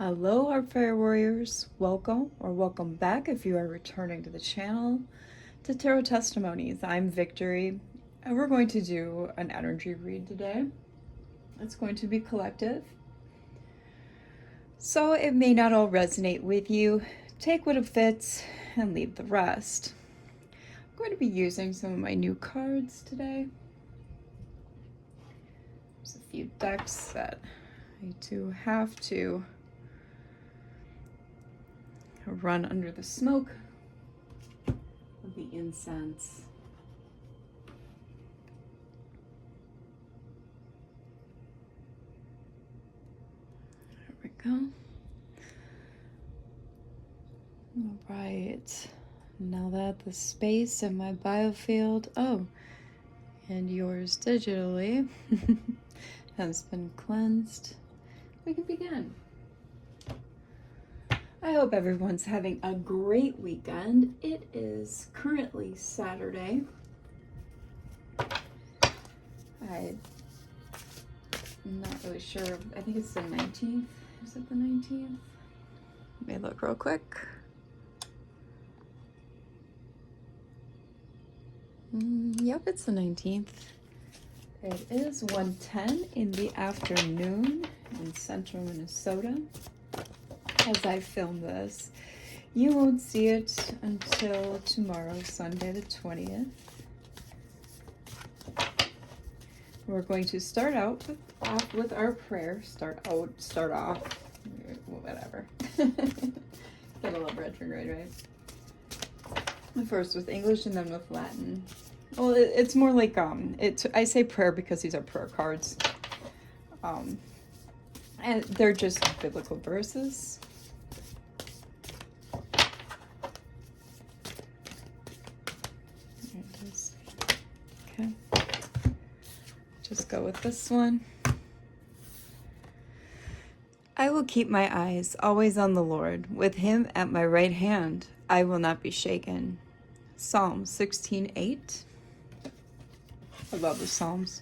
Hello, heartfire warriors. Welcome or welcome back if you are returning to the channel to Tarot Testimonies. I'm Victory, and we're going to do an energy read today. It's going to be collective, so it may not all resonate with you. Take what it fits and leave the rest. I'm going to be using some of my new cards today. There's a few decks that I do have to run under the smoke of the incense. There we go. All right. Now that the space in my biofield, and yours digitally, has been cleansed, we can begin. I hope everyone's having a great weekend. It is currently Saturday. I'm not really sure. I think it's the 19th. Is it the 19th? Let me look real quick. Yep, it's the 19th. It is 1:10 in the afternoon in central Minnesota. As I film this, you won't see it until tomorrow, Sunday the 20th. We're going to start off with our prayer. Start off, whatever. Get a little retrograde, right? First with English and then with Latin. Well, it's more like I say prayer because these are prayer cards, and they're just biblical verses. Okay, just go with this one. I will keep my eyes always on the Lord. With him at my right hand, I will not be shaken. Psalm 16:8. I love the Psalms.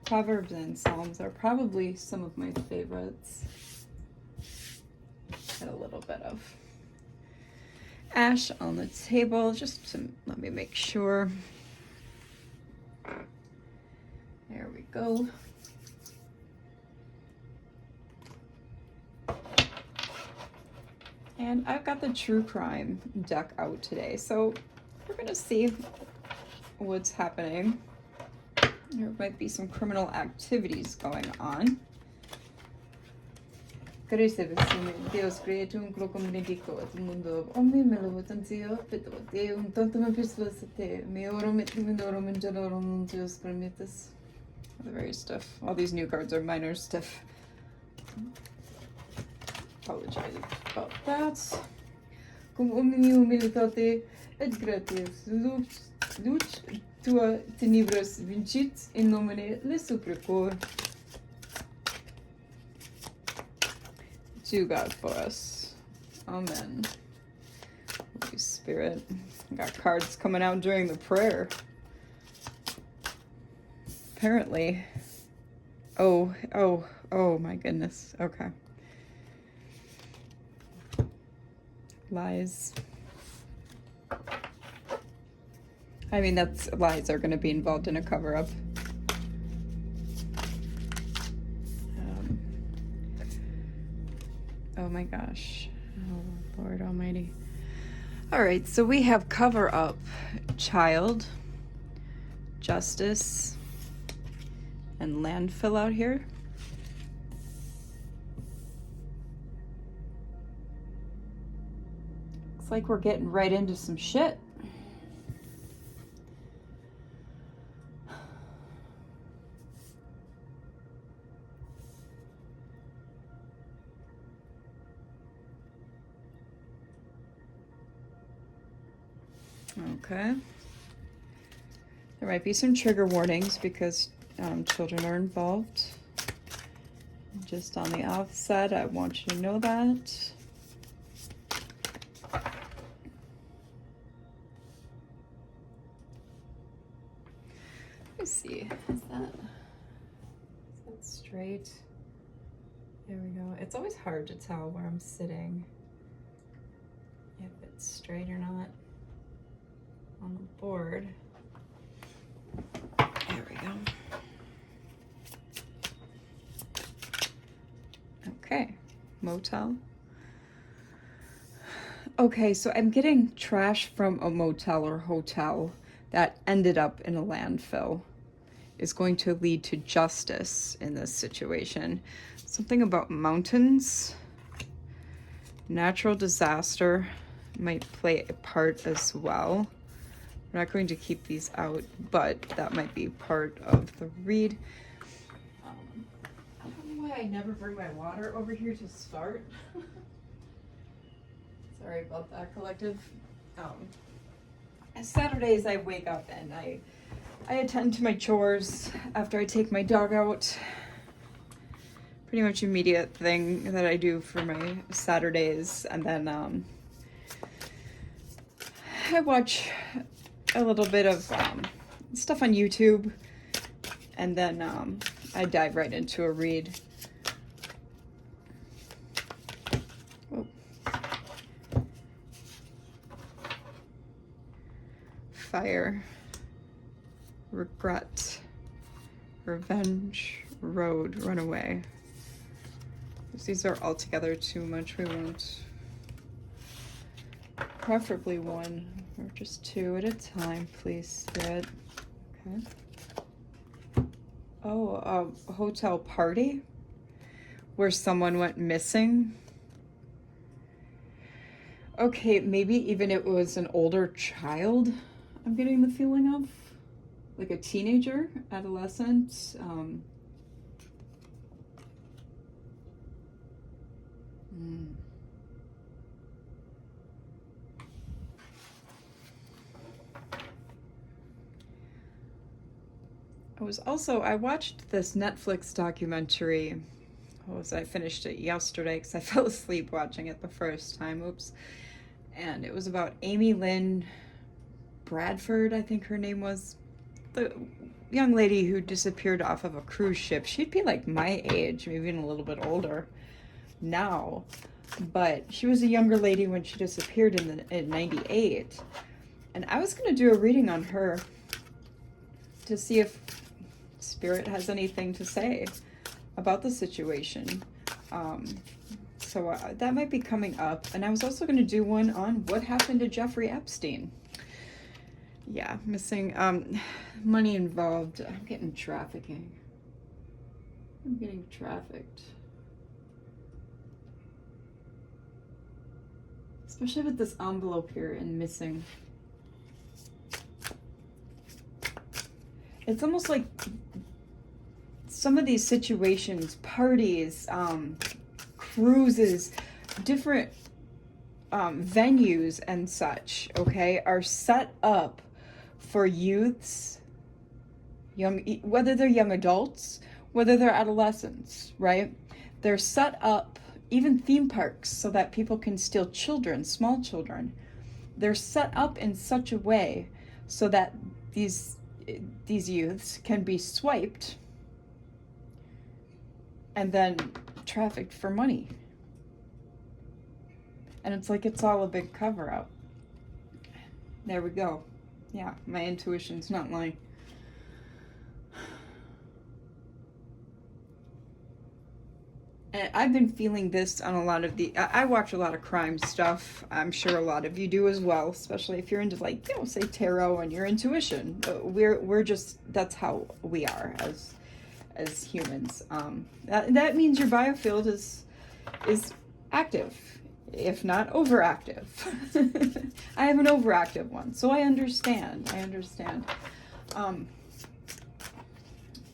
Proverbs and Psalms are probably some of my favorites. Got a little bit of ash on the table, just to let me make sure. There we go. And I've got the true crime deck out today, so we're gonna see what's happening. There might be some criminal activities going on. Crece vecino, Dios create un cloco benedico at mundo, omni melovotanzio, petote, un tanto me persuasate, me oro metimindoro menjaloro non Dios permites. They're very stiff. All these new cards are minor stiff. Apologize about that. Cum omni humilitate et gratias lux tua tenebras vincit in nomine le supplico. To God for us. Amen. Holy Spirit. I got cards coming out during the prayer. Apparently. Oh my goodness. Okay. Lies. I mean, lies are going to be involved in a cover-up. Oh my gosh. Oh, Lord Almighty. All right, so we have cover-up, child, justice, and landfill out here. Looks like we're getting right into some shit. Okay. There might be some trigger warnings because children are involved. Just on the offset, I want you to know that. Let's see. Is that straight? There we go. It's always hard to tell where I'm sitting, if it's straight or not on the board. There we go. Okay, motel. Okay, so I'm getting trash from a motel or hotel that ended up in a landfill is going to lead to justice in this situation. Something about mountains, natural disaster might play a part as well. I'm not going to keep these out, but that might be part of the read. I don't know why I never bring my water over here to start. Sorry about that, collective. Saturdays I wake up and I attend to my chores after I take my dog out. Pretty much immediate thing that I do for my Saturdays, and then I watch a little bit of stuff on YouTube, and then I dive right into a read. Oh. Fire, regret, revenge, road, runaway. If these are all together too much, we won't. Preferably one or just two at a time, please, Spirit. Okay. Oh, a hotel party where someone went missing. Okay, maybe even it was an older child, I'm getting the feeling of. Like a teenager, adolescent. I watched this Netflix documentary. I finished it yesterday because I fell asleep watching it the first time. Oops. And it was about Amy Lynn Bradford, I think her name was. The young lady who disappeared off of a cruise ship. She'd be like my age, maybe even a little bit older now. But she was a younger lady when she disappeared in 98. And I was going to do a reading on her to see if Spirit has anything to say about the situation. So that might be coming up. And I was also going to do one on what happened to Jeffrey Epstein. Yeah, missing money involved. I'm getting trafficking. I'm getting trafficked. Especially with this envelope here and missing. It's almost like some of these situations, parties, cruises, different venues and such, okay, are set up for youths, whether they're young adults, whether they're adolescents, right? They're set up, even theme parks, so that people can steal children, small children. They're set up in such a way so that these youths can be swiped and then trafficked for money. And it's like it's all a big cover-up. There we go. Yeah, my intuition's not lying. And I've been feeling this on a lot of I watch a lot of crime stuff. I'm sure a lot of you do as well, especially if you're into, like, say tarot and your intuition. We're just, that's how we are as humans. That means your biofilm is active, if not overactive. I have an overactive one, so I understand.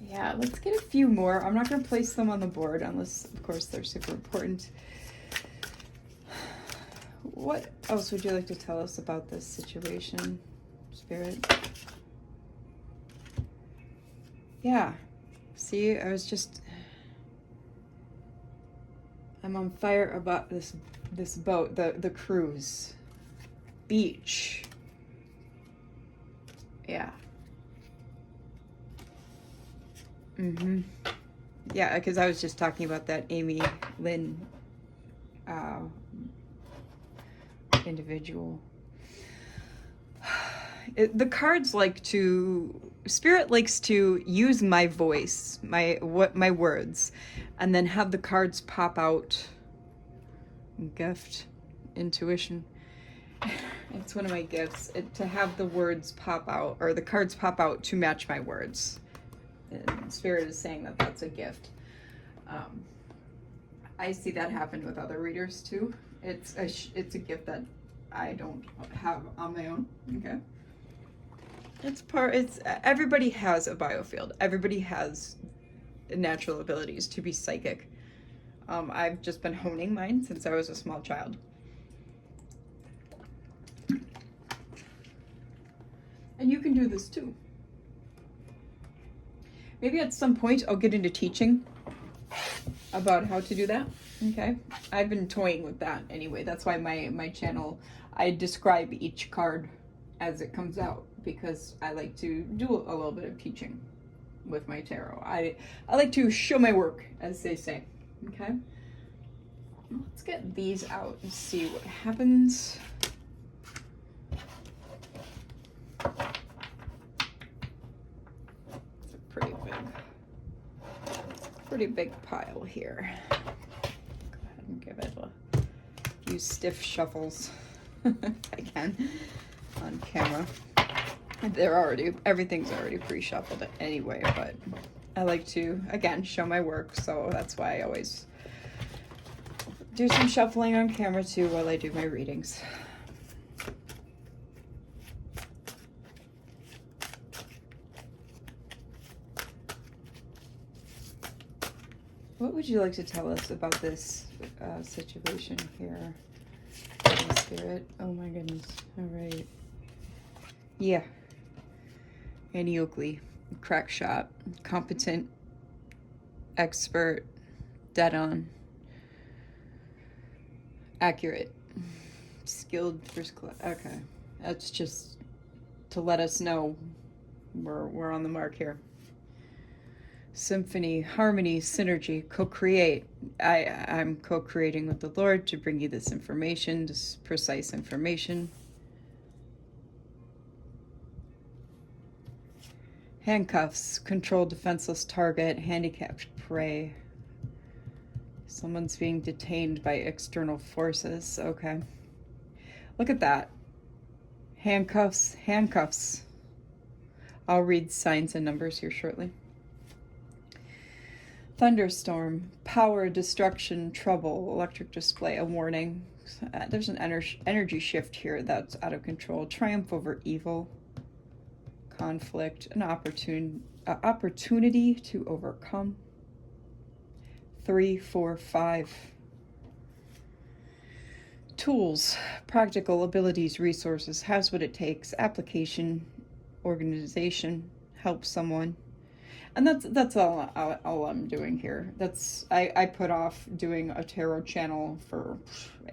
Yeah, let's get a few more. I'm not going to place them on the board unless, of course, they're super important. What else would you like to tell us about this situation, Spirit? Yeah. See, I'm on fire about this boat, the cruise. Beach. Yeah. Yeah, because I was just talking about that Amy Lynn individual. The cards like to, Spirit likes to use my voice, my words, and then have the cards pop out. Gift, intuition. It's one of my gifts, to have the words pop out, or the cards pop out to match my words. And Spirit is saying that that's a gift. I see that happen with other readers too. It's a gift that I don't have on my own. Okay. Everybody has a biofield. Everybody has natural abilities to be psychic. I've just been honing mine since I was a small child. And you can do this too. Maybe at some point I'll get into teaching about how to do that. Okay. I've been toying with that anyway. That's why my channel, I describe each card as it comes out, because I like to do a little bit of teaching with my tarot. I like to show my work, as they say. Okay. Let's get these out and see what happens. It's a pretty big pile here. Go ahead and give it a few stiff shuffles if I can on camera. Everything's already pre-shuffled anyway, but I like to, again, show my work, so that's why I always do some shuffling on camera too while I do my readings. What would you like to tell us about this situation here, Spirit? Oh my goodness. All right. Yeah. Annie Oakley, crack shot, competent, expert, dead on, accurate, skilled, first class. Okay. That's just to let us know we're on the mark here. Symphony, harmony, synergy, co-create. I'm co-creating with the Lord to bring you this information, this precise information. Handcuffs, control defenseless target, handicapped prey. Someone's being detained by external forces. Okay. Look at that. Handcuffs, handcuffs. I'll read signs and numbers here shortly. Thunderstorm, power, destruction, trouble, electric display, a warning. There's an energy shift here that's out of control. Triumph over evil. Conflict, an opportunity to overcome. 3, 4, 5. Tools, practical abilities, resources, has what it takes. Application, organization, help someone. And that's all I'm doing here. I put off doing a tarot channel for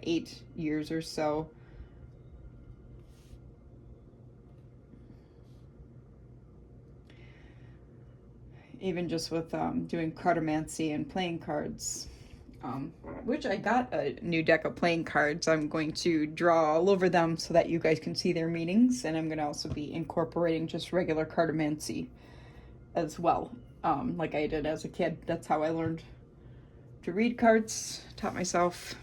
8 years or so. Even just with doing cartomancy and playing cards, which I got a new deck of playing cards. I'm going to draw all over them so that you guys can see their meanings, and I'm going to also be incorporating just regular cartomancy as well, like I did as a kid. That's how I learned to read cards, taught myself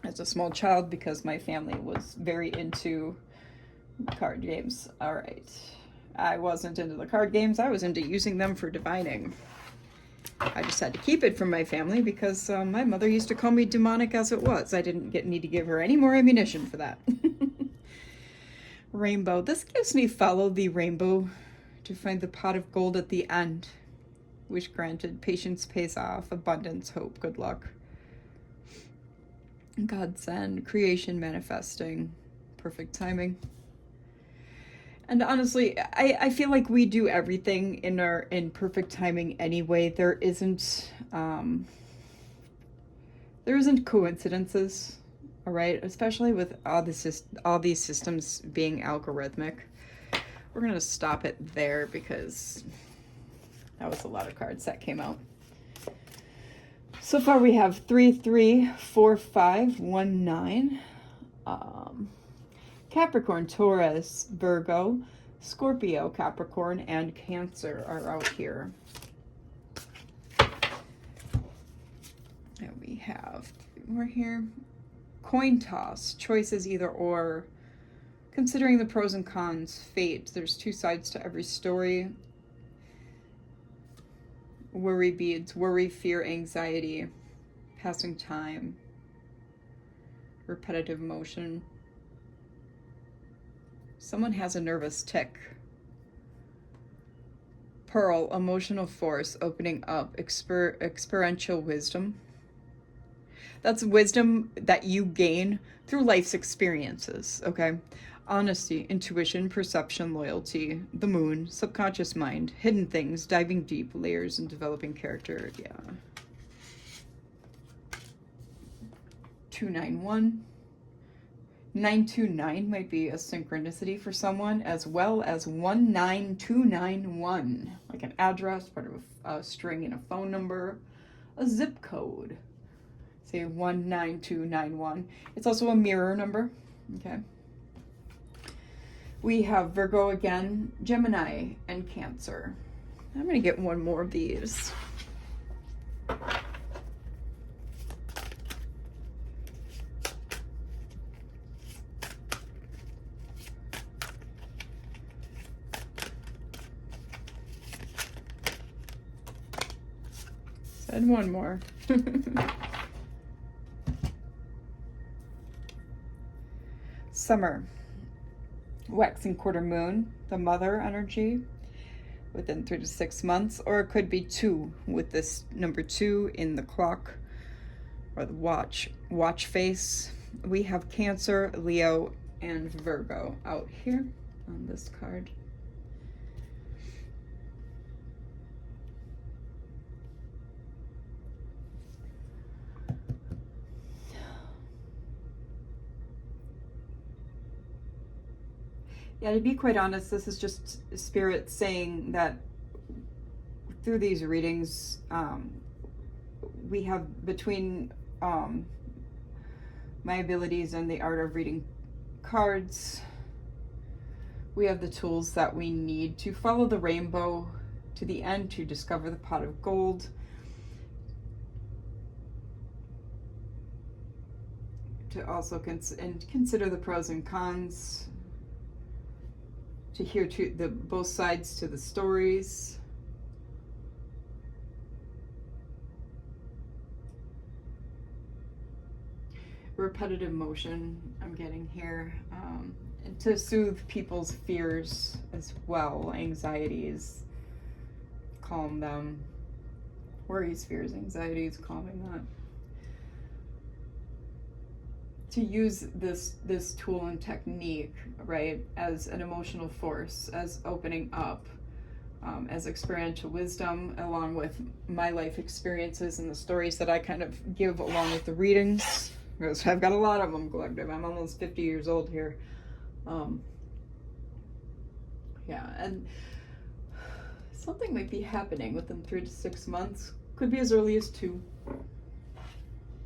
as a small child because my family was very into card games. All right. I wasn't into the card games. I was into using them for divining. I just had to keep it from my family because my mother used to call me demonic as it was. I didn't need to give her any more ammunition for that. Rainbow. This gives me follow the rainbow to find the pot of gold at the end. Wish granted. Patience pays off. Abundance. Hope. Good luck. Godsend. Creation manifesting. Perfect timing. And honestly, I feel like we do everything in perfect timing anyway. There isn't coincidences, all right? Especially with all these systems being algorithmic. We're gonna stop it there because that was a lot of cards that came out. So far we have 3, 3, 4, 5, 1, 9. Capricorn, Taurus, Virgo, Scorpio, Capricorn, and Cancer are out here. And we have 3 more here. Coin toss, choices either or. Considering the pros and cons, fate. There's 2 sides to every story. Worry beads, worry, fear, anxiety, passing time, repetitive motion. Someone has a nervous tick. Pearl, emotional force, opening up, experiential wisdom. That's wisdom that you gain through life's experiences, okay? Honesty, intuition, perception, loyalty, the moon, subconscious mind, hidden things, diving deep, layers, and developing character. Yeah. 291. 929 might be a synchronicity for someone, as well as 19291, like an address, part of a string in a phone number, a zip code. Say 19291. It's also a mirror number, okay? We have Virgo again, Gemini, and Cancer. I'm going to get one more of these. Said one more. Summer. Waxing quarter moon, the mother energy, within 3 to 6 months, or it could be 2 with this number 2 in the clock or the watch face. We have Cancer, Leo, and Virgo out here on this card. Yeah, to be quite honest, this is just Spirit saying that through these readings, we have between my abilities and the art of reading cards, we have the tools that we need to follow the rainbow to the end, to discover the pot of gold. To also consider the pros and cons, to hear both sides to the stories. Repetitive motion I'm getting here, and to soothe people's fears as well, anxieties, calm them, worries, fears, anxieties, calming that. To use this tool and technique, right, as an emotional force, as opening up, as experiential wisdom, along with my life experiences and the stories that I kind of give along with the readings, because I've got a lot of them collective. I'm almost 50 years old here. Yeah, and something might be happening within 3 to 6 months. Could be as early as 2.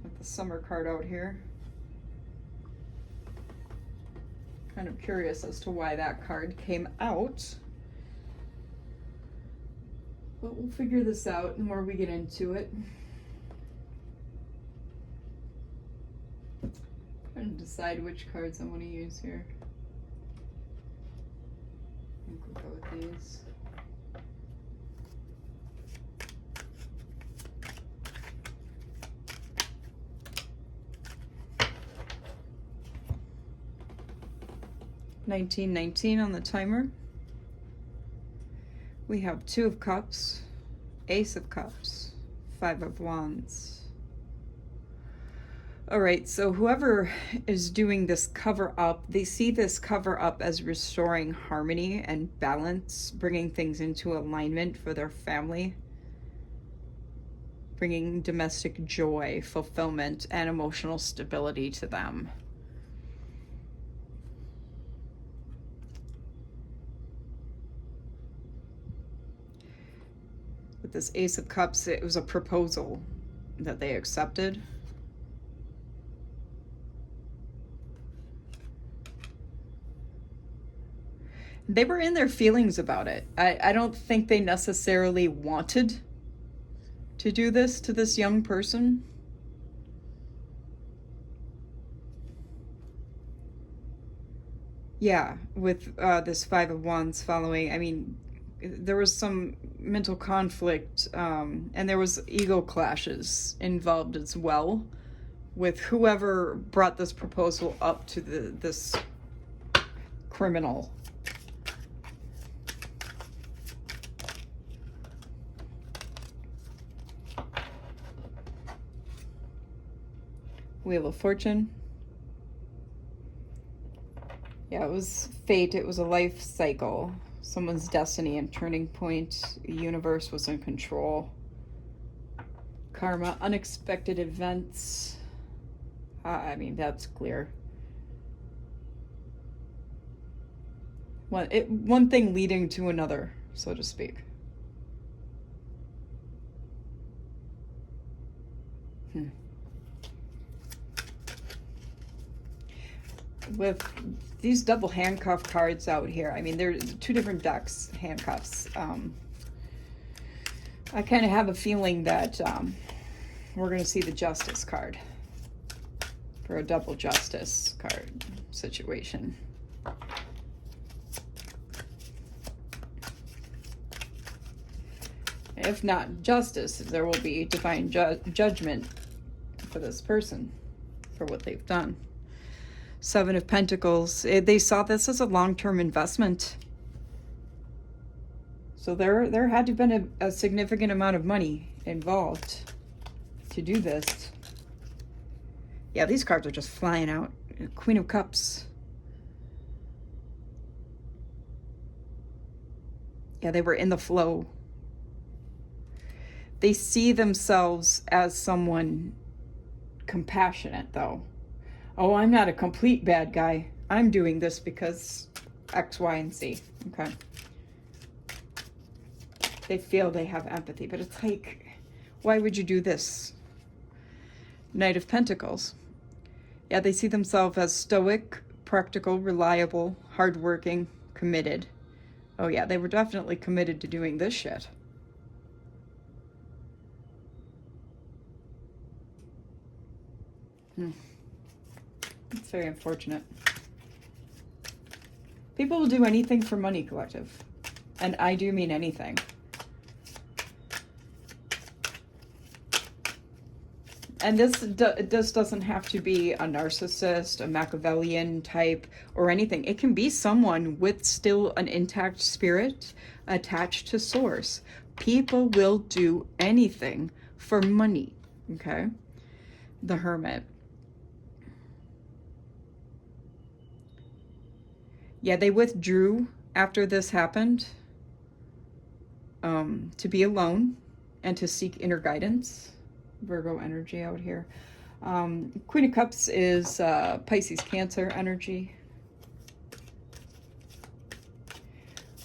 With the summer card out here. Kind of curious as to why that card came out. But we'll figure this out the more we get into it. Trying to decide which cards I want to use here. I think we'll go with these. $19.19 on the timer. We have 2 of Cups, Ace of Cups, 5 of Wands. All right, so whoever is doing this cover up, they see this cover up as restoring harmony and balance, bringing things into alignment for their family, bringing domestic joy, fulfillment, and emotional stability to them. With this Ace of Cups, it was a proposal. that they accepted. They were in their feelings about it. I don't think they necessarily wanted to do this to this young person. Yeah, with this Five of Wands following, I mean, there was some mental conflict, and there was ego clashes involved as well with whoever brought this proposal up to this criminal. Wheel of Fortune. Yeah, it was fate. It was a life cycle. Someone's destiny and turning point. The universe was in control. Karma, unexpected events. I mean, that's clear. One thing leading to another, so to speak. With these double handcuff cards out here, I mean, there's two different decks, handcuffs. I kind of have a feeling that we're going to see the Justice card for a double Justice card situation. If not justice, there will be divine judgment for this person for what they've done. Seven of Pentacles. They saw this as a long-term investment. So there had to have been a significant amount of money involved to do this. Yeah, these cards are just flying out. Queen of Cups. Yeah, they were in the flow. They see themselves as someone compassionate, though. Oh, I'm not a complete bad guy. I'm doing this because X, Y, and Z. Okay. They feel they have empathy, but it's like, why would you do this? Knight of Pentacles. Yeah, they see themselves as stoic, practical, reliable, hardworking, committed. Oh yeah, they were definitely committed to doing this shit. It's very unfortunate. People will do anything for money, collective. And I do mean anything. And this doesn't have to be a narcissist, a Machiavellian type, or anything. It can be someone with still an intact spirit attached to source. People will do anything for money, okay? The Hermit. Yeah, they withdrew after this happened to be alone and to seek inner guidance. Virgo energy out here. Queen of Cups is Pisces Cancer energy.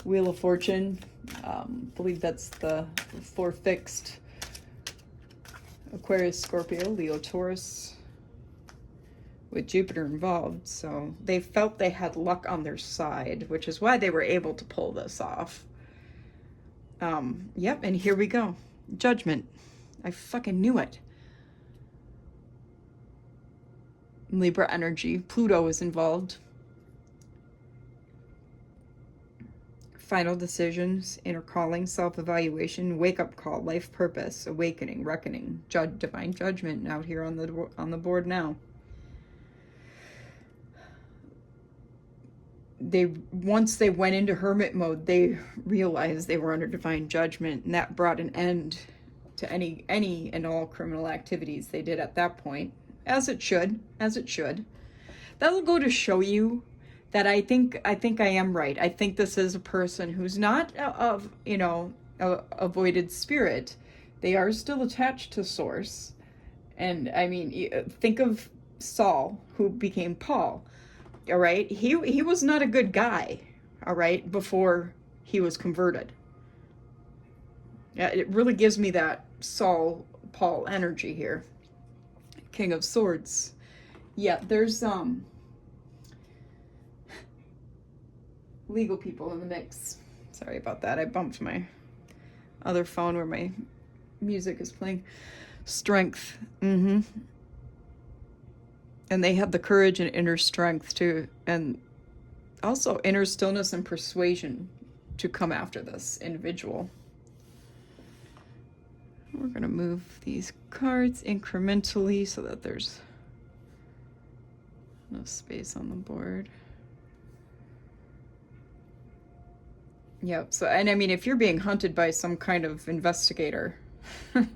Wheel of Fortune. Believe that's the 4 fixed. Aquarius, Scorpio, Leo, Taurus. With Jupiter involved, so they felt they had luck on their side, which is why they were able to pull this off. Yep, and here we go. Judgment. I fucking knew it. Libra energy. Pluto is involved. Final decisions, inner calling, self-evaluation, wake-up call, life purpose, awakening, reckoning, divine judgment out here on the board now. Once they went into hermit mode, they realized they were under divine judgment, and that brought an end to any and all criminal activities they did at that point, as it should. That'll go to show you that I think I am right. I think this is a person who's not of avoided spirit. They are still attached to source, and I mean, think of Saul, who became Paul. All right, he was not a good guy, all right, before he was converted. Yeah, it really gives me that Saul Paul energy here. King of Swords. Yeah, there's legal people in the mix. Sorry about that. I bumped my other phone where my music is playing. Strength. And they have the courage and inner strength to, and also inner stillness and persuasion to come after this individual. We're going to move these cards incrementally so that there's no space on the board. Yep. So, and I mean, if you're being hunted by some kind of investigator, you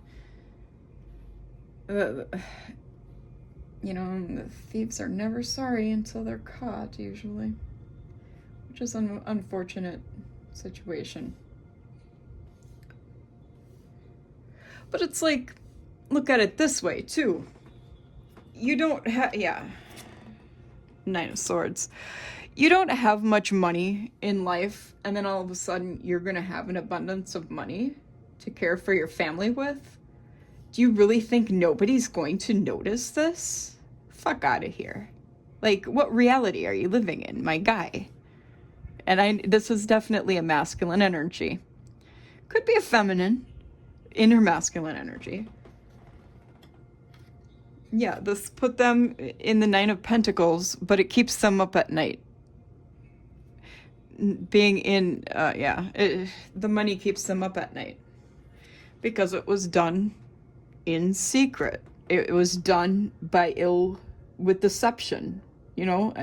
know, the thieves are never sorry until they're caught, usually, which is an unfortunate situation. But it's like, look at it this way, too. You don't have, yeah, Nine of Swords. You don't have much money in life, and then all of a sudden you're going to have an abundance of money to care for your family with? Do you really think nobody's going to notice this? Fuck out of here. Like, what reality are you living in, my guy? And this is definitely a masculine energy. Could be a feminine, inner masculine energy. Yeah, this put them in the Nine of Pentacles, but it keeps them up at night. Being in, the money keeps them up at night. Because it was done in secret. It was done with deception, you know?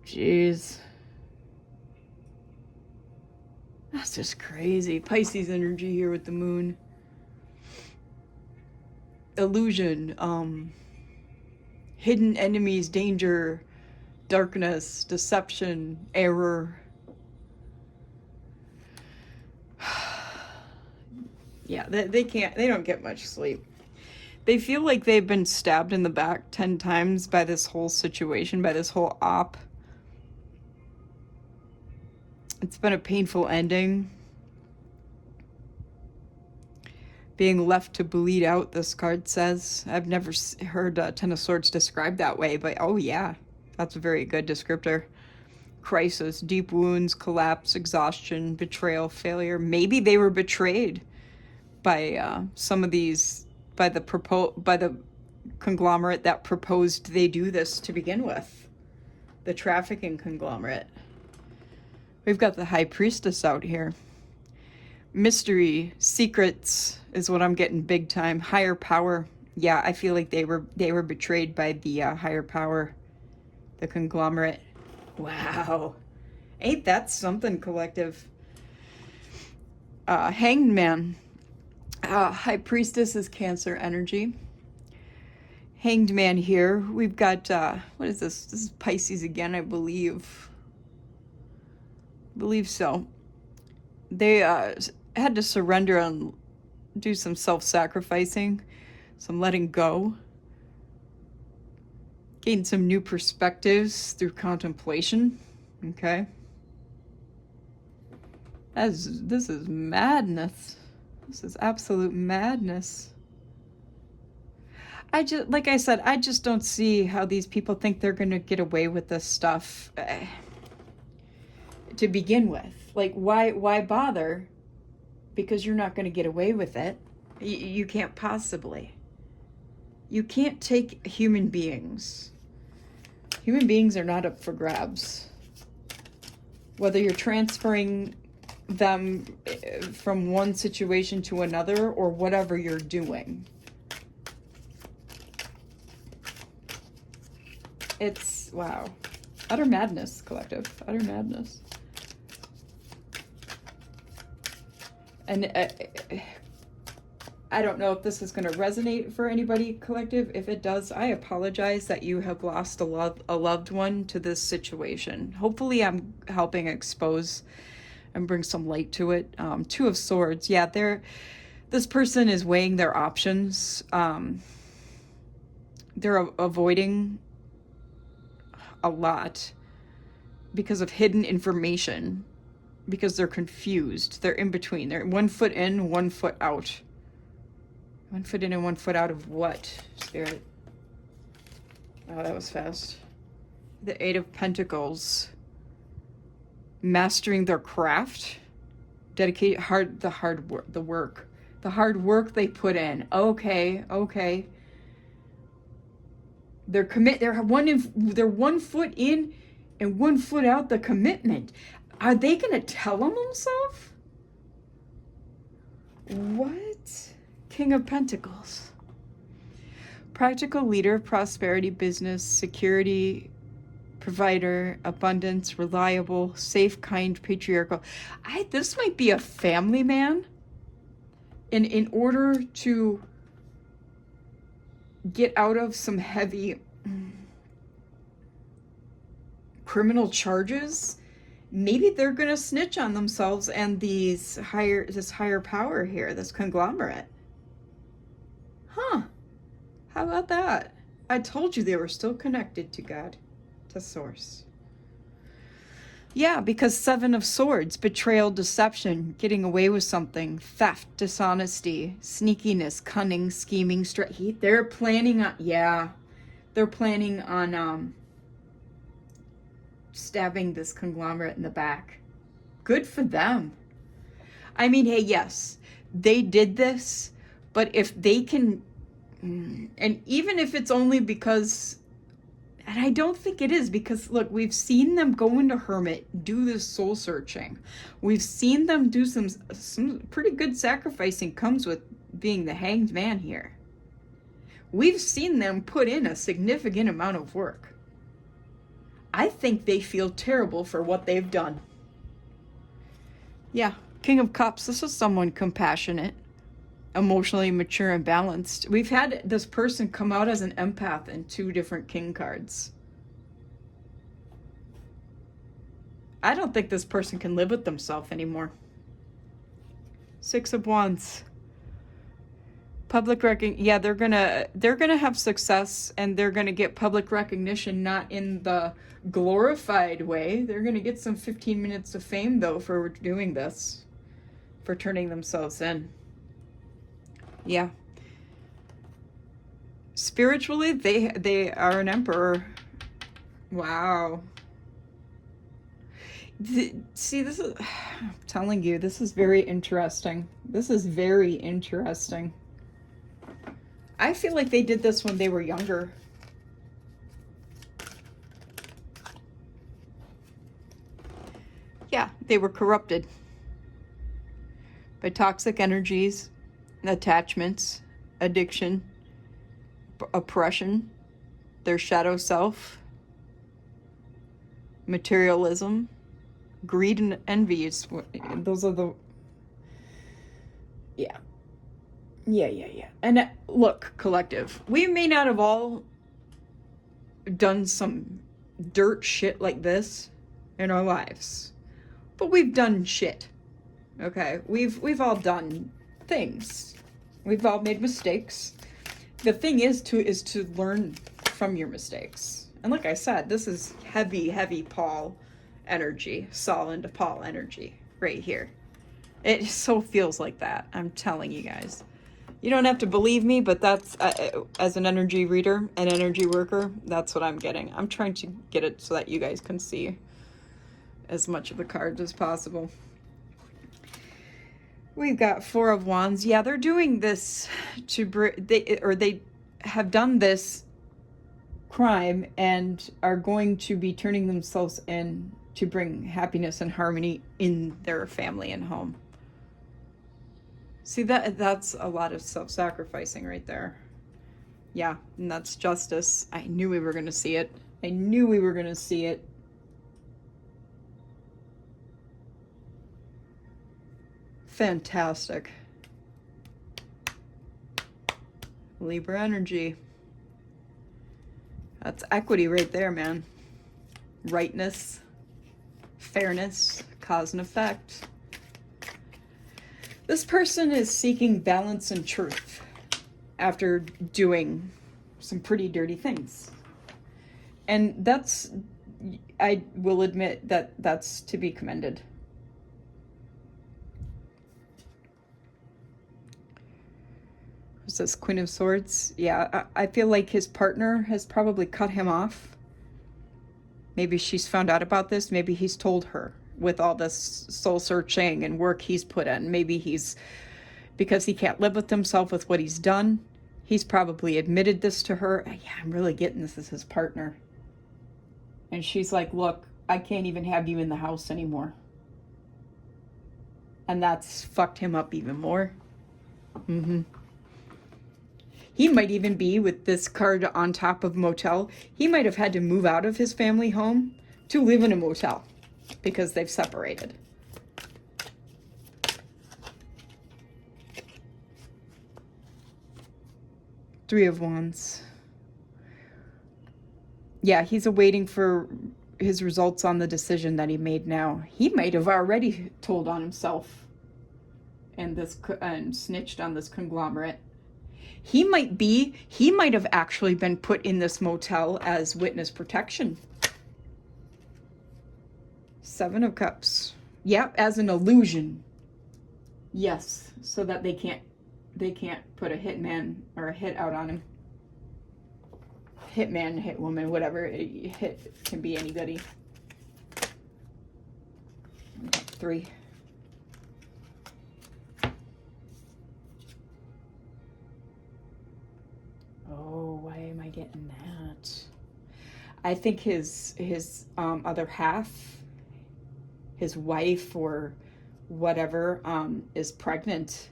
Jeez. That's just crazy. Pisces energy here with the moon. Illusion, hidden enemies, danger, darkness, deception, error. Yeah, they don't get much sleep. They feel like they've been stabbed in the back 10 times by this whole situation, by this whole op. It's been a painful ending. Being left to bleed out, this card says. I've never heard Ten of Swords described that way, but oh yeah, that's a very good descriptor. Crisis, deep wounds, collapse, exhaustion, betrayal, failure. Maybe they were betrayed by some of these, by the conglomerate that proposed they do this to begin with. The trafficking conglomerate. We've got the High Priestess out here. Mystery, secrets is what I'm getting big time. Higher power. Yeah, I feel like they were betrayed by the higher power, the conglomerate. Wow. Ain't that something, collective? Hanged Man. High Priestess is Cancer energy. Hanged Man here. We've got, what is this? This is Pisces again, I believe. Believe so. They had to surrender and do some self-sacrificing, some letting go, gain some new perspectives through contemplation. Okay, this is madness. This is absolute madness. Like I said, I just don't see how these people think they're going to get away with this stuff to begin with. Like, why bother? Because you're not going to get away with it. You can't possibly. You can't take human beings. Human beings are not up for grabs. Whether you're transferring them from one situation to another or whatever you're doing. It's, wow. Utter madness, collective. Utter madness. And I don't know if this is going to resonate for anybody, collective. If it does, I apologize that you have lost a loved one to this situation. Hopefully I'm helping expose and bring some light to it. Two of Swords. Yeah, this person is weighing their options. They're avoiding a lot because of hidden information. Because they're confused. They're in between. They're 1 foot in, 1 foot out. 1 foot in and 1 foot out of what, Spirit? Oh, that was fast. The 8 of Pentacles. Mastering their craft. Dedicate the hard work. The hard work they put in. Okay, okay. They're 1 foot in and 1 foot out the commitment. Are they gonna tell them themselves? What? King of Pentacles. Practical leader, prosperity, business, security, provider, abundance, reliable, safe, kind, patriarchal. This might be a family man. And in order to get out of some heavy criminal charges, maybe they're gonna snitch on themselves and this higher power here, this conglomerate. Huh. How about that? I told you they were still connected to God, to Source. Yeah, because 7 of Swords, betrayal, deception, getting away with something, theft, dishonesty, sneakiness, cunning, scheming, they're planning on, stabbing this conglomerate in the back. Good for them. I mean, hey, yes, they did this, but if they can, and even if it's only because, and I don't think it is, because look, we've seen them go into hermit, do this soul searching. We've seen them do some pretty good sacrificing comes with being the hanged man here. We've seen them put in a significant amount of work. I think they feel terrible for what they've done. Yeah, King of Cups, this is someone compassionate, emotionally mature and balanced. We've had this person come out as an empath in 2 different king cards. I don't think this person can live with themselves anymore. 6 of Wands. Public recognition. Yeah, they're gonna have success, and they're gonna get public recognition, not in the glorified way. They're gonna get some 15 minutes of fame though for doing this, for turning themselves in. Yeah. Spiritually, they are an emperor. Wow. See, this is, I'm telling you, this is very interesting. This is very interesting. I feel like they did this when they were younger. Yeah, they were corrupted by toxic energies, attachments, addiction, oppression, their shadow self, materialism, greed and envy. Those are the... Yeah. And look, collective, we may not have all done some dirt shit like this in our lives, but we've done shit. Okay, we've all done things. We've all made mistakes. The thing is to learn from your mistakes. And like I said, this is heavy Paul energy, Saul into Paul energy right here. It so feels like that. I'm telling you guys. You don't have to believe me, but that's, as an energy reader, an energy worker, that's what I'm getting. I'm trying to get it so that you guys can see as much of the cards as possible. We've got 4 of Wands. Yeah, they're doing this they have done this crime and are going to be turning themselves in to bring happiness and harmony in their family and home. See, that's a lot of self-sacrificing right there. Yeah, and that's justice. I knew we were going to see it. I knew we were going to see it. Fantastic. Libra energy. That's equity right there, man. Rightness, fairness, cause and effect. This person is seeking balance and truth after doing some pretty dirty things. And that's, I will admit that that's to be commended. It's this Queen of Swords. Yeah, I feel like his partner has probably cut him off. Maybe she's found out about this. Maybe he's told her with all this soul searching and work he's put in. Maybe he's, because he can't live with himself with what he's done, he's probably admitted this to her. Yeah, I'm really getting this as his partner. And she's like, look, I can't even have you in the house anymore. And that's fucked him up even more. He might even be, with this card on top of motel, he might have had to move out of his family home to live in a motel because they've separated. Three of Wands. Yeah, he's awaiting for his results on the decision that he made now. He might have already told on himself and snitched on this conglomerate. He might have actually been put in this motel as witness protection. Seven of Cups. Yep, as an illusion. Yes, so that they can't put a hitman or a hit out on him. Hitman, hitwoman, whatever. Hit can be anybody. Three. Oh, why am I getting that? I think his other half, his wife or whatever, is pregnant.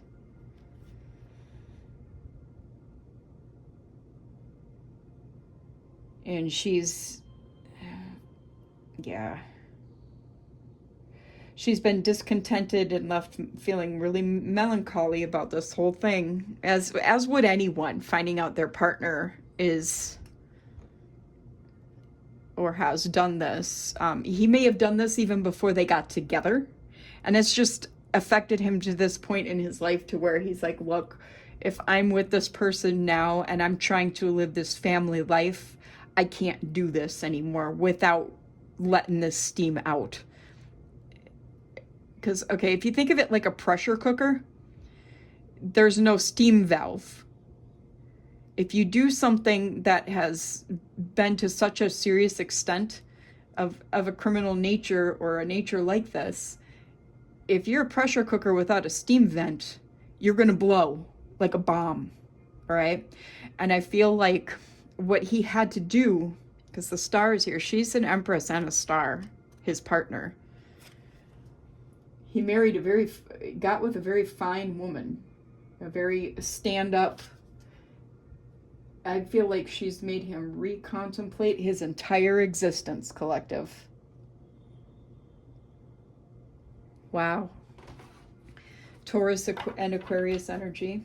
And she's been discontented and left feeling really melancholy about this whole thing, as would anyone finding out their partner is or has done this. He may have done this even before they got together, and it's just affected him to this point in his life to where he's like, look, if I'm with this person now and I'm trying to live this family life, I can't do this anymore without letting this steam out. Because, okay, if you think of it like a pressure cooker, there's no steam valve. If you do something that has been to such a serious extent of a criminal nature or a nature like this, if you're a pressure cooker without a steam vent, you're going to blow like a bomb, all right? And I feel like what he had to do, because the star is here, she's an empress and a star, his partner. He got with a very fine woman, a very stand-up. I feel like she's made him recontemplate his entire existence, collective. Wow. Taurus and Aquarius energy.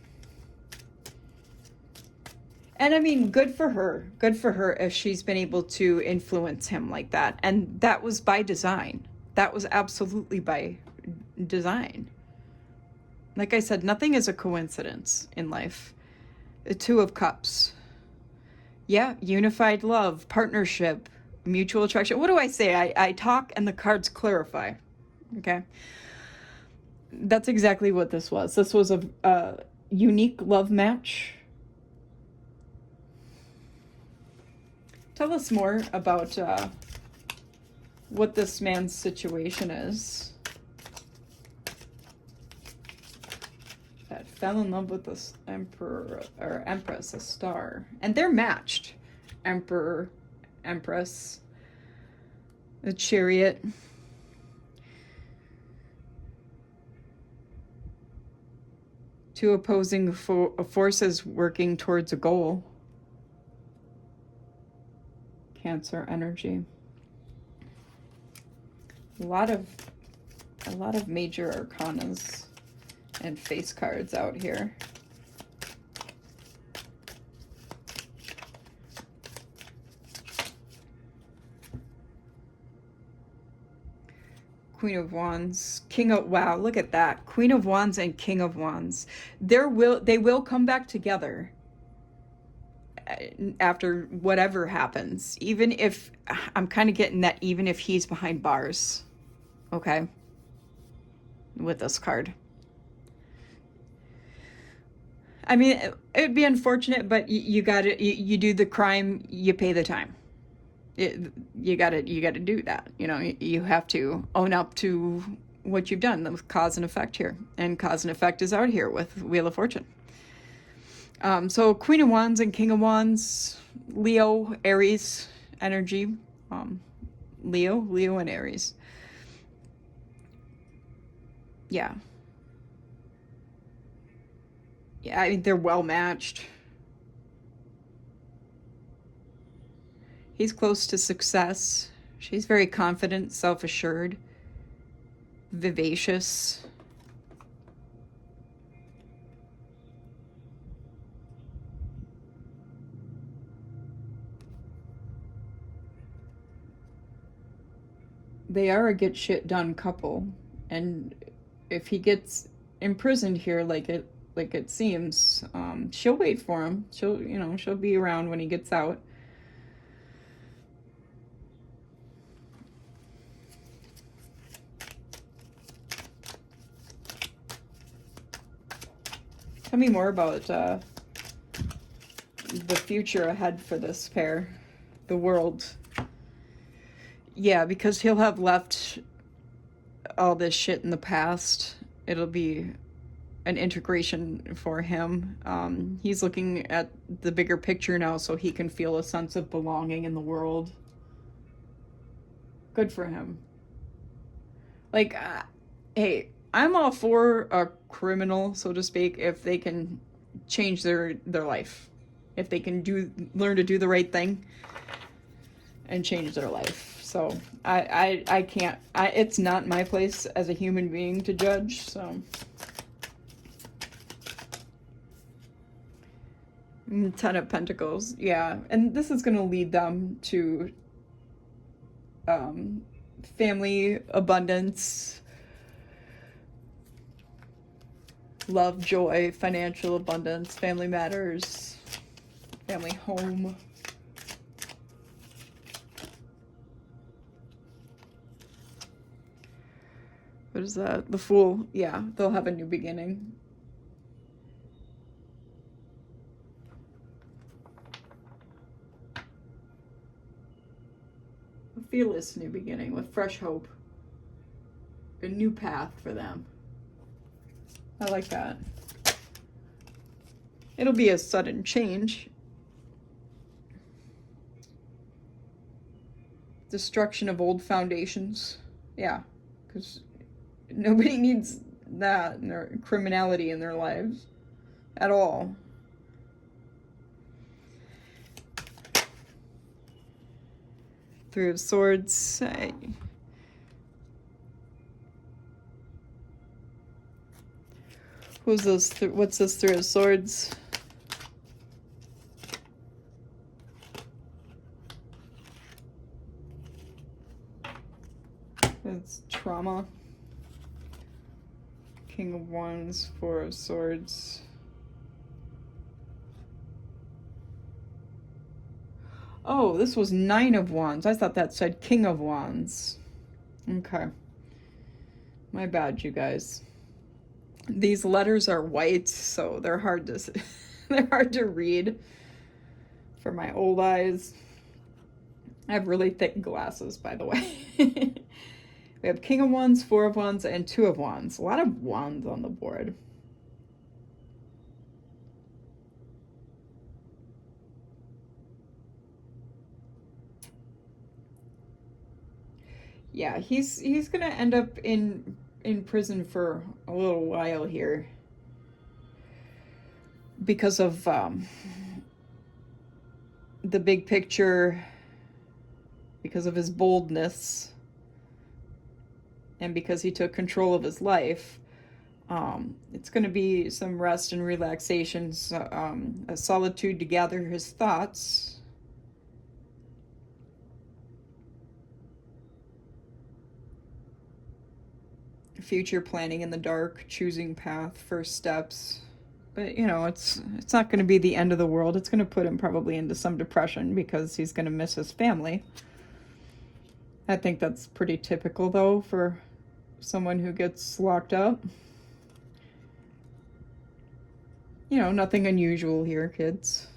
And I mean, good for her. Good for her if she's been able to influence him like that. And that was by design. That was absolutely by design. Like I said, nothing is a coincidence in life. The Two of Cups. Yeah, unified love, partnership, mutual attraction. What do I say? I talk and the cards clarify. Okay? That's exactly what this was. This was a unique love match. Tell us more about what this man's situation is. That fell in love with this emperor or empress, a star. And they're matched. Emperor, empress, the chariot. Two opposing forces working towards a goal. Cancer energy. A lot of major arcanas and face cards out here. Queen of Wands, King of, wow, look at that. Queen of Wands and King of Wands. They will come back together after whatever happens. Even if, I'm kind of getting that even if he's behind bars. Okay? With this card. I mean, it'd be unfortunate, but you got to you do the crime, you pay the time. You got to do that. You know, you have to own up to what you've done. The cause and effect here, and cause and effect is out here with Wheel of Fortune. So Queen of Wands and King of Wands, Leo, Aries energy, Leo and Aries. Yeah. Yeah, I mean, they're well matched. He's close to success. She's very confident, self-assured, vivacious. They are a get shit done couple, and if he gets imprisoned here like it seems, she'll wait for him. She'll be around when he gets out. Tell me more about the future ahead for this pair, the world. Yeah, because he'll have left all this shit in the past. It'll be an integration for him. He's looking at the bigger picture now so he can feel a sense of belonging in the world. Good for him. Like, hey, I'm all for a criminal, so to speak, if they can change their life. If they can learn to do the right thing and change their life. So I can't, it's not my place as a human being to judge, so. 10 of Pentacles, yeah. And this is going to lead them to family abundance, love, joy, financial abundance, family matters, family home. What is that? The Fool. Yeah, they'll have a new beginning. A fearless new beginning with fresh hope. A new path for them. I like that. It'll be a sudden change. Destruction of old foundations. Yeah, because nobody needs that in their criminality in their lives at all. Three of Swords. Who's this? What's this Three of Swords? It's trauma. King of Wands, Four of Swords. Oh, this was Nine of Wands. I thought that said King of Wands. Okay. My bad, you guys. These letters are white, so they're hard to read for my old eyes. I have really thick glasses, by the way. We have King of Wands, Four of Wands, and Two of Wands. A lot of wands on the board. Yeah, he's gonna end up in prison for a little while here because of the big picture, because of his boldness, and because he took control of his life. It's going to be some rest and relaxation, a solitude to gather his thoughts. Future planning in the dark, choosing path, first steps. But, you know, it's not going to be the end of the world. It's going to put him probably into some depression because he's going to miss his family. I think that's pretty typical, though, for someone who gets locked up. You know, nothing unusual here, kids.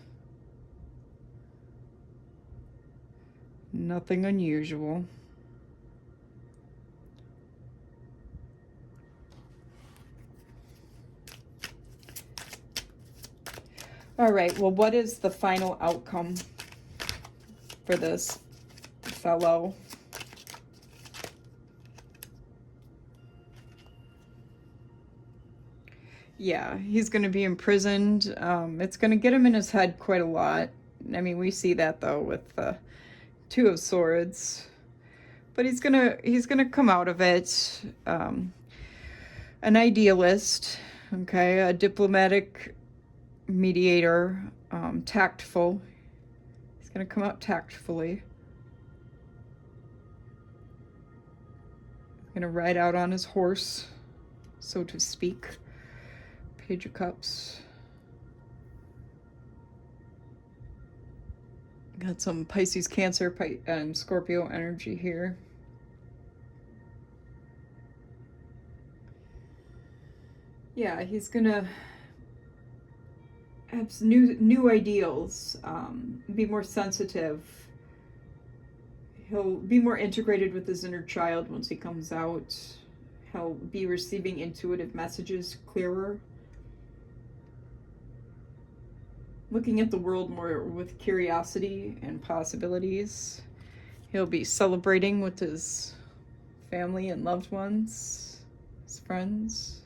Nothing unusual. All right, well, what is the final outcome for this fellow? Yeah, he's going to be imprisoned. It's going to get him in his head quite a lot. I mean, we see that, though, with the Two of Swords. But he's gonna come out of it. An idealist, okay, a diplomatic mediator, tactful. He's gonna come out tactfully. He's gonna ride out on his horse, so to speak. Page of Cups. Got some Pisces, Cancer, and Scorpio energy here. Yeah, he's gonna have new ideals, be more sensitive. He'll be more integrated with his inner child once he comes out. He'll be receiving intuitive messages clearer. Looking at the world more with curiosity and possibilities. He'll be celebrating with his family and loved ones, his friends.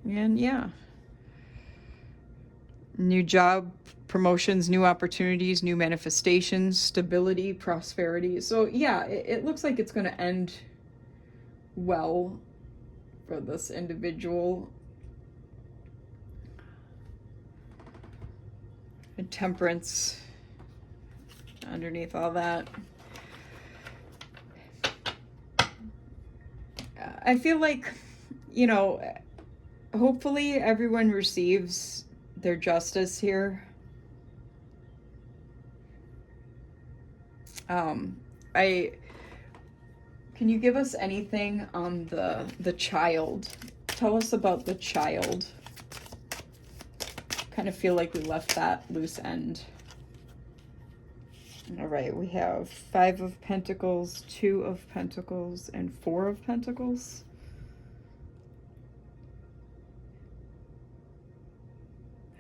And yeah, new job, promotions, new opportunities, new manifestations, stability, prosperity. So yeah, it looks like it's going to end well for this individual. And Temperance underneath all that. I feel like, you know, hopefully everyone receives their justice here. Can you give us anything on the child? Tell us about the child. Kind of feel like we left that loose end. All right, we have 5 of Pentacles, 2 of Pentacles, and 4 of Pentacles.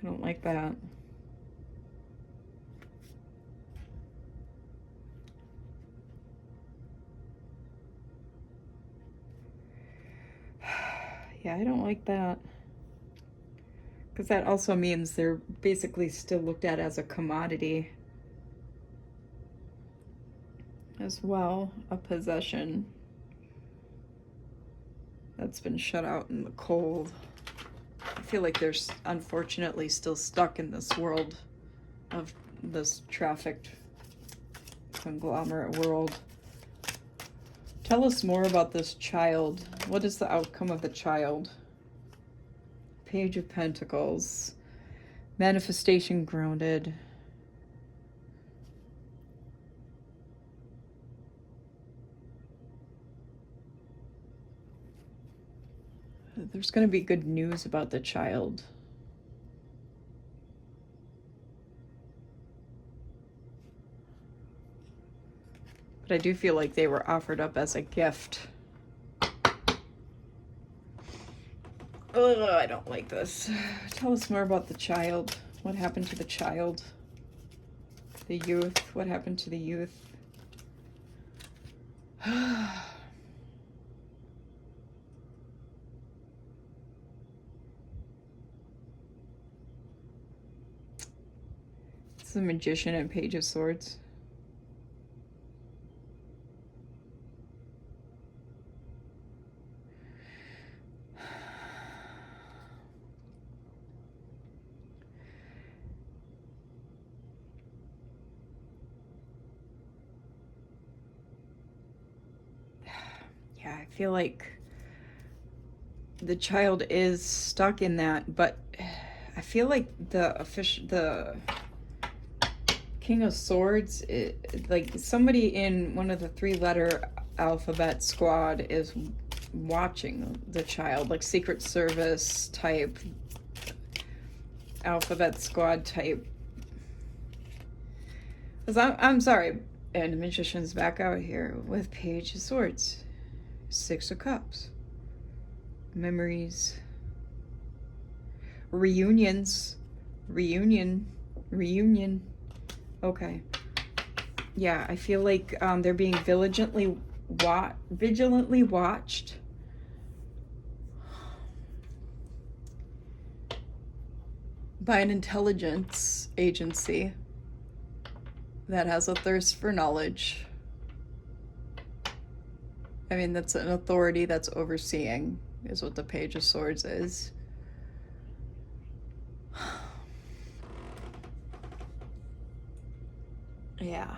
I don't like that. Yeah, I don't like that. Because that also means they're basically still looked at as a commodity as well, a possession that's been shut out in the cold. I feel like they're unfortunately still stuck in this world of this trafficked conglomerate world. Tell us more about this child. What is the outcome of the child? Page of Pentacles. Manifestation grounded. There's going to be good news about the child. But I do feel like they were offered up as a gift. Oh, I don't like this. Tell us more about the child. What happened to the child? The youth. What happened to the youth? It's the Magician and Page of Swords. Yeah, I feel like the child is stuck in that, but I feel like the King of Swords, like somebody in one of the 3-letter alphabet squad is watching the child, like Secret Service type, Alphabet Squad type. Because I'm sorry, and the Magician's back out here with Page of Swords, Six of Cups, memories, reunions, reunion. Okay. Yeah, I feel like they're being vigilantly watched. By an intelligence agency that has a thirst for knowledge. I mean, that's an authority that's overseeing, is what the Page of Swords is. Yeah.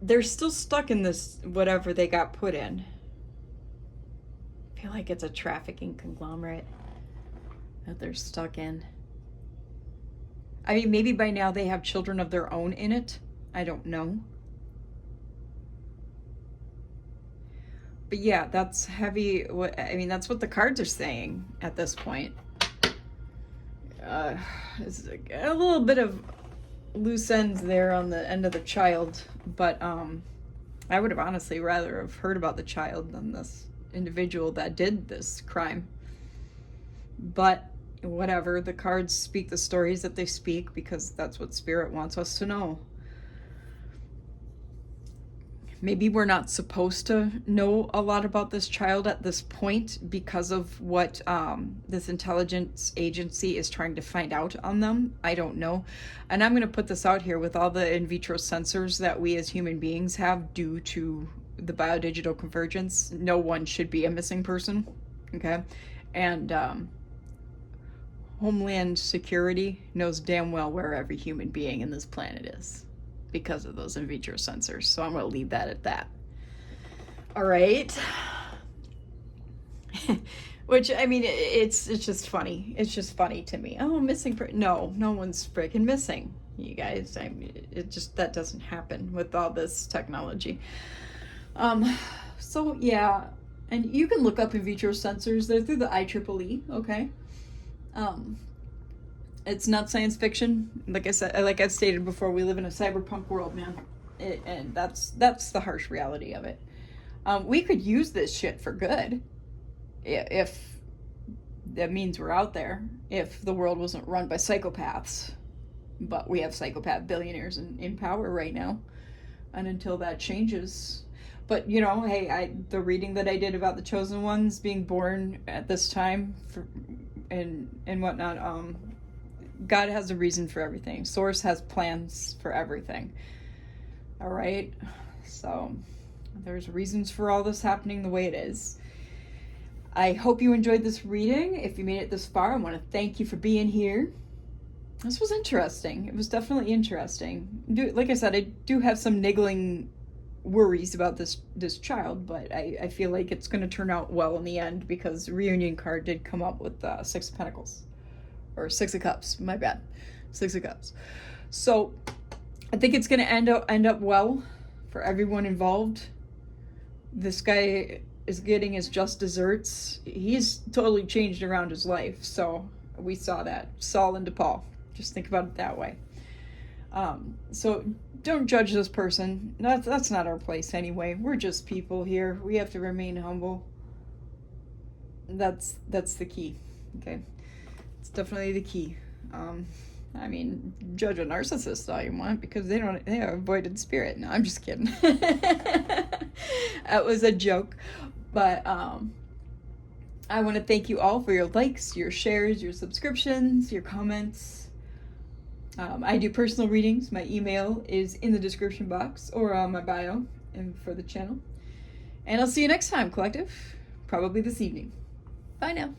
They're still stuck in this, whatever they got put in. I feel like it's a trafficking conglomerate that they're stuck in. I mean, maybe by now they have children of their own in it. I don't know. But yeah, that's heavy. I mean, that's what the cards are saying at this point. It's a little bit of loose ends there on the end of the child, but I would have honestly rather have heard about the child than this individual that did this crime. But whatever, the cards speak the stories that they speak because that's what Spirit wants us to know. Maybe we're not supposed to know a lot about this child at this point because of what this intelligence agency is trying to find out on them. I don't know. And I'm going to put this out here with all the in vitro sensors that we as human beings have due to the biodigital convergence. No one should be a missing person. Okay? And Homeland Security knows damn well where every human being in this planet is, because of those in vitro sensors. So I'm going to leave that at that. All right. Which, I mean, it's just funny. It's just funny to me. Oh, missing. No one's freaking missing, you guys. I mean, it just, that doesn't happen with all this technology. So yeah, and you can look up in vitro sensors. They're through the IEEE, okay? It's not science fiction. Like I said, like I've stated before, we live in a cyberpunk world, man. And that's the harsh reality of it. We could use this shit for good if that means we're out there, if the world wasn't run by psychopaths. But we have psychopath billionaires in power right now. And until that changes. But, you know, hey, the reading that I did about the chosen ones being born at this time and whatnot, God has a reason for everything. Source has plans for everything. All right? So there's reasons for all this happening the way it is. I hope you enjoyed this reading. If you made it this far, I want to thank you for being here. This was interesting. It was definitely interesting. Like I said, I do have some niggling worries about this child, but I feel like it's going to turn out well in the end because the reunion card did come up with Six of Pentacles. Or Six of Cups, my bad. Six of Cups. So I think it's going to end up well for everyone involved. This guy is getting his just desserts. He's totally changed around his life. So we saw that. Saul into Paul. Just think about it that way. So don't judge this person. That's not our place anyway. We're just people here. We have to remain humble. That's the key. Okay. It's definitely the key. I mean, judge a narcissist all you want because they have avoided spirit. No, I'm just kidding. That was a joke. But I want to thank you all for your likes, your shares, your subscriptions, your comments. I do personal readings. My email is in the description box or on my bio and for the channel. And I'll see you next time, Collective. Probably this evening. Bye now.